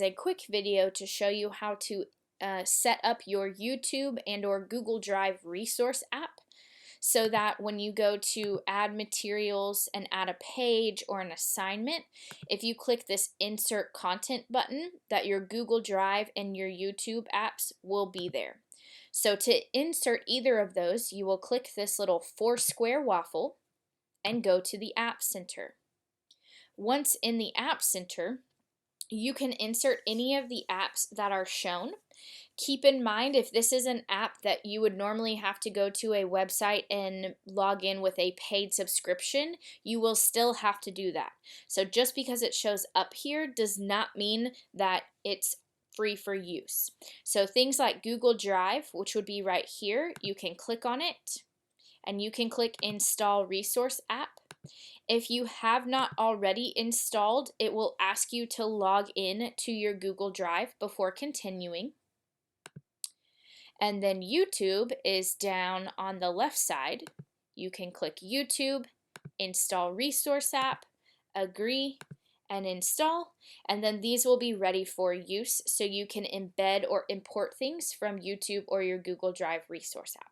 A quick video to show you how to set up your YouTube and or Google Drive resource app so that when you go to add materials and add a page or an assignment, if you click this insert content button, that your Google Drive and your YouTube apps will be there. So to insert either of those, you will click this little 4-square waffle and go to the App Center. Once in the App Center, you can insert any of the apps that are shown. Keep in mind, if this is an app that you would normally have to go to a website and log in with a paid subscription, you will still have to do that. So just because it shows up here does not mean that it's free for use. So things like Google Drive, which would be right here, you can click on it and you can click Install Resource App. If you have not already installed, it will ask you to log in to your Google Drive before continuing. And then YouTube is down on the left side. You can click YouTube, Install Resource App, Agree, and Install. And then these will be ready for use so you can embed or import things from YouTube or your Google Drive resource app.